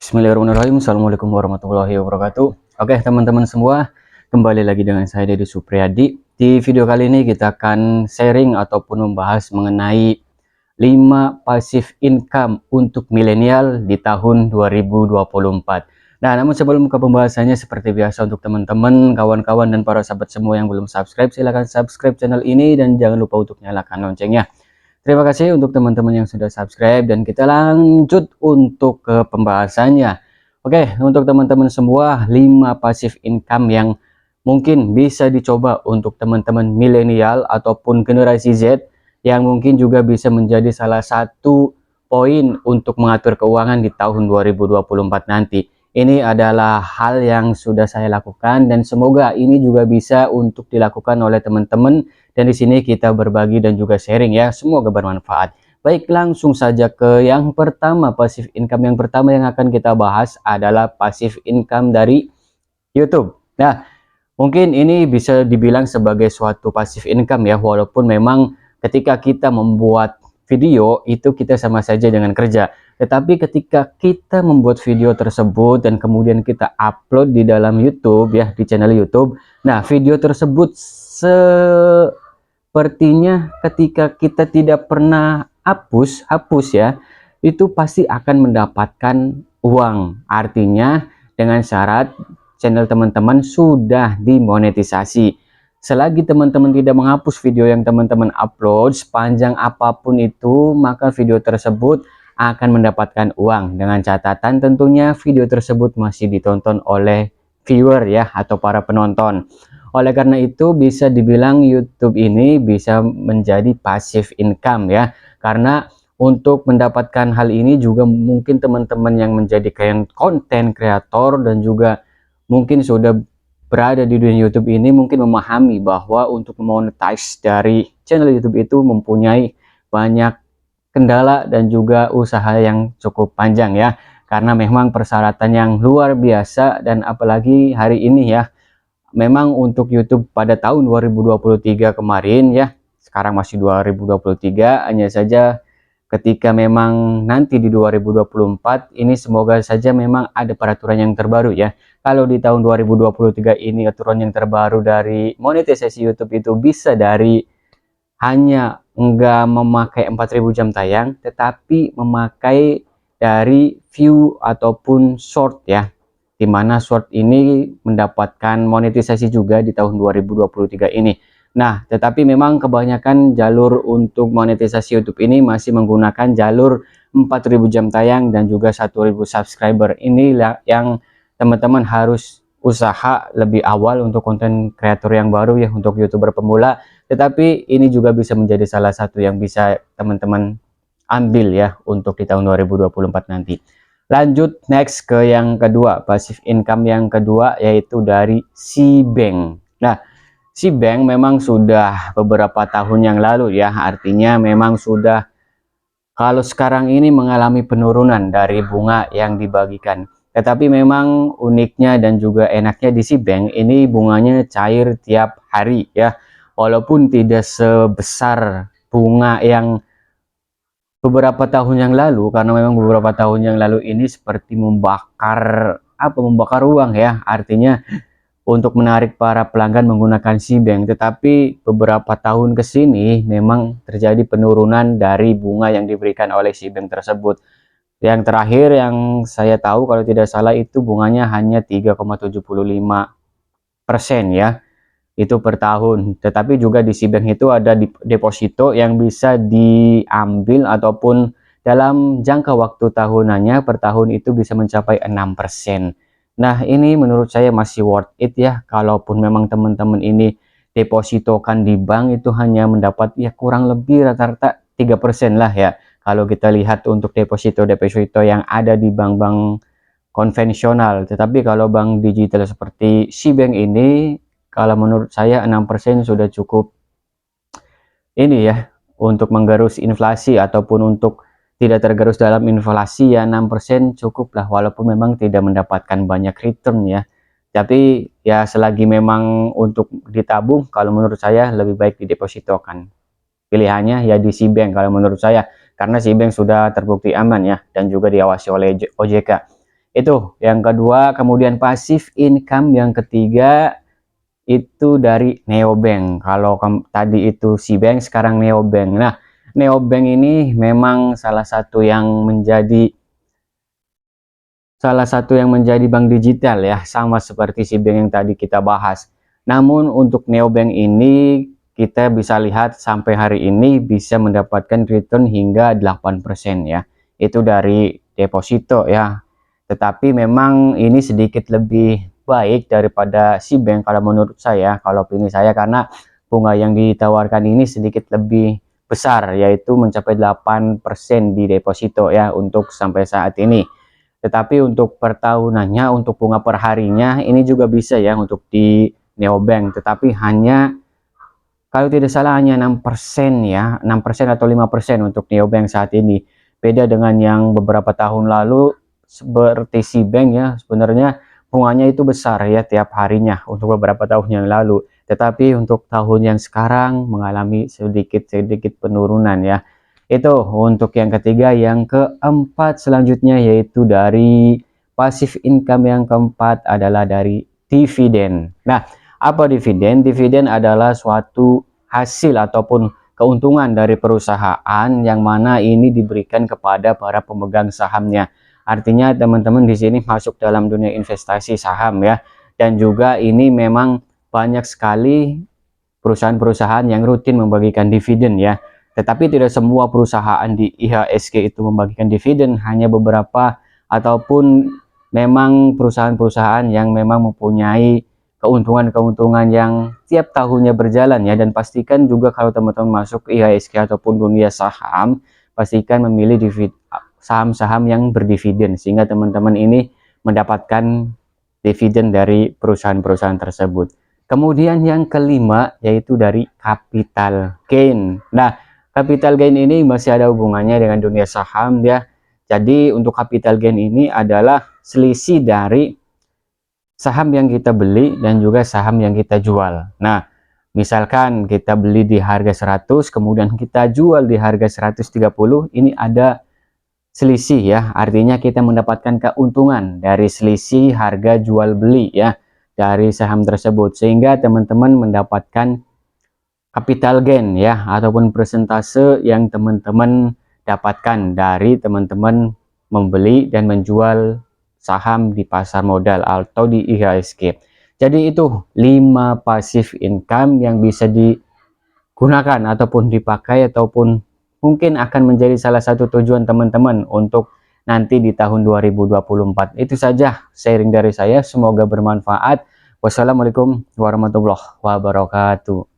Bismillahirrahmanirrahim. Assalamualaikum warahmatullahi wabarakatuh. Oke teman-teman semua, kembali lagi dengan saya Deddy Supriyadi. Di video kali ini kita akan sharing ataupun membahas mengenai 5 passive income untuk milenial di tahun 2024. Nah, namun sebelum ke pembahasannya, seperti biasa untuk teman-teman, kawan-kawan dan para sahabat semua yang belum subscribe, silahkan subscribe channel ini dan jangan lupa untuk nyalakan loncengnya. Terima kasih untuk teman-teman yang sudah subscribe, dan kita lanjut untuk ke pembahasannya. Oke, untuk teman-teman semua, 5 passive income yang mungkin bisa dicoba untuk teman-teman milenial ataupun generasi Z, yang mungkin juga bisa menjadi salah satu poin untuk mengatur keuangan di tahun 2024 nanti. Ini adalah hal yang sudah saya lakukan dan semoga ini juga bisa untuk dilakukan oleh teman-teman. Dan di sini kita berbagi dan juga sharing ya, semoga bermanfaat. Baik, langsung saja ke yang pertama, passive income yang pertama yang akan kita bahas adalah passive income dari YouTube. Nah, mungkin ini bisa dibilang sebagai suatu passive income ya, walaupun memang ketika kita membuat video itu kita sama saja dengan kerja. Tetapi ketika kita membuat video tersebut dan kemudian kita upload di dalam YouTube ya, di channel YouTube. Nah, video tersebut sepertinya ketika kita tidak pernah hapus ya, itu pasti akan mendapatkan uang. Artinya dengan syarat channel teman-teman sudah dimonetisasi. Selagi teman-teman tidak menghapus video yang teman-teman upload sepanjang apapun itu, maka video tersebut akan mendapatkan uang, dengan catatan tentunya video tersebut masih ditonton oleh viewer ya, atau para penonton. Oleh karena itu bisa dibilang YouTube ini bisa menjadi passive income ya, karena untuk mendapatkan hal ini juga mungkin teman-teman yang menjadi konten kreator dan juga mungkin sudah berada di dunia YouTube ini mungkin memahami bahwa untuk memonetize dari channel YouTube itu mempunyai banyak kendala dan juga usaha yang cukup panjang ya, karena memang persyaratan yang luar biasa. Dan apalagi hari ini ya, memang untuk YouTube pada tahun 2023 kemarin ya, sekarang masih 2023, hanya saja ketika memang nanti di 2024 ini semoga saja memang ada peraturan yang terbaru ya. Kalau di tahun 2023 ini aturan yang terbaru dari monetisasi YouTube itu bisa dari hanya enggak memakai 4000 jam tayang, tetapi memakai dari view ataupun short ya, dimana short ini mendapatkan monetisasi juga di tahun 2023 ini. Nah, tetapi memang kebanyakan jalur untuk monetisasi YouTube ini masih menggunakan jalur 4000 jam tayang dan juga 1000 subscriber. Inilah yang teman-teman harus usaha lebih awal untuk konten kreator yang baru ya, untuk YouTuber pemula. Tetapi ini juga bisa menjadi salah satu yang bisa teman-teman ambil ya untuk di tahun 2024 nanti. Lanjut next ke yang kedua, passive income yang kedua, yaitu dari Cbank. Nah, Cbank memang sudah beberapa tahun yang lalu ya, artinya memang sudah, kalau sekarang ini mengalami penurunan dari bunga yang dibagikan. Tetapi memang uniknya dan juga enaknya di Cbank ini bunganya cair tiap hari ya, walaupun tidak sebesar bunga yang beberapa tahun yang lalu, karena memang beberapa tahun yang lalu ini seperti membakar uang ya, artinya untuk menarik para pelanggan menggunakan Cbank. Tetapi beberapa tahun ke sini memang terjadi penurunan dari bunga yang diberikan oleh Cbank tersebut. Yang terakhir yang saya tahu kalau tidak salah itu bunganya hanya 3,75% ya, itu per tahun. Tetapi juga di Cbank itu ada deposito yang bisa diambil ataupun dalam jangka waktu tahunannya per tahun itu bisa mencapai 6%. Nah, ini menurut saya masih worth it ya, kalaupun memang teman-teman ini depositokan di bank itu hanya mendapat ya kurang lebih rata-rata 3% lah ya, kalau kita lihat untuk deposito yang ada di bank-bank konvensional. Tetapi kalau bank digital seperti Cbank ini, kalau menurut saya 6% sudah cukup ini ya, untuk menggerus inflasi ataupun untuk tidak tergerus dalam inflasi ya, 6% cukup lah, walaupun memang tidak mendapatkan banyak return ya. Tapi ya selagi memang untuk ditabung, kalau menurut saya lebih baik didepositokan. Pilihannya ya di Cbank kalau menurut saya, karena Cbank sudah terbukti aman ya dan juga diawasi oleh OJK. Itu yang kedua. Kemudian passive income yang ketiga itu dari neobank. Kalau tadi itu Cbank, sekarang neobank. Nah, neobank ini memang salah satu yang menjadi bank digital ya, sama seperti Cbank yang tadi kita bahas. Namun untuk neobank ini kita bisa lihat sampai hari ini bisa mendapatkan return hingga 8% ya. Itu dari deposito ya. Tetapi memang ini sedikit lebih baik daripada Cbank kalau menurut saya, kalau pilih saya, karena bunga yang ditawarkan ini sedikit lebih besar, yaitu mencapai 8% di deposito ya untuk sampai saat ini. Tetapi untuk per tahunannya, untuk bunga per harinya ini juga bisa ya untuk di neobank, tetapi hanya kalau tidak salah hanya 6% ya, 6% atau 5% untuk neobank saat ini. Beda dengan yang beberapa tahun lalu seperti Cbank ya, sebenarnya bunganya itu besar ya tiap harinya untuk beberapa tahun yang lalu. Tetapi untuk tahun yang sekarang mengalami sedikit penurunan ya. Itu untuk yang ketiga. Yang keempat selanjutnya yaitu dari passive income yang keempat adalah dari dividen. Nah, apa dividen? Dividen adalah suatu hasil ataupun keuntungan dari perusahaan yang mana ini diberikan kepada para pemegang sahamnya. Artinya teman-teman di sini masuk dalam dunia investasi saham ya. Dan juga ini memang banyak sekali perusahaan-perusahaan yang rutin membagikan dividen ya. Tetapi tidak semua perusahaan di IHSG itu membagikan dividen, hanya beberapa ataupun memang perusahaan-perusahaan yang memang mempunyai keuntungan-keuntungan yang tiap tahunnya berjalan ya. Dan pastikan juga kalau teman-teman masuk IHSG ataupun dunia saham, pastikan memilih saham-saham yang berdividen sehingga teman-teman ini mendapatkan dividen dari perusahaan-perusahaan tersebut. Kemudian yang kelima yaitu dari capital gain. Nah, capital gain ini masih ada hubungannya dengan dunia saham ya. Jadi untuk capital gain ini adalah selisih dari saham yang kita beli dan juga saham yang kita jual. Nah, misalkan kita beli di harga 100, kemudian kita jual di harga 130, ini ada selisih ya. Artinya kita mendapatkan keuntungan dari selisih harga jual beli ya dari saham tersebut, sehingga teman-teman mendapatkan capital gain ya, ataupun persentase yang teman-teman dapatkan dari teman-teman membeli dan menjual saham di pasar modal atau di IHSG. Jadi itu 5 passive income yang bisa digunakan ataupun dipakai ataupun mungkin akan menjadi salah satu tujuan teman-teman untuk nanti di tahun 2024. Itu saja sharing dari saya, semoga bermanfaat. Wassalamualaikum warahmatullahi wabarakatuh.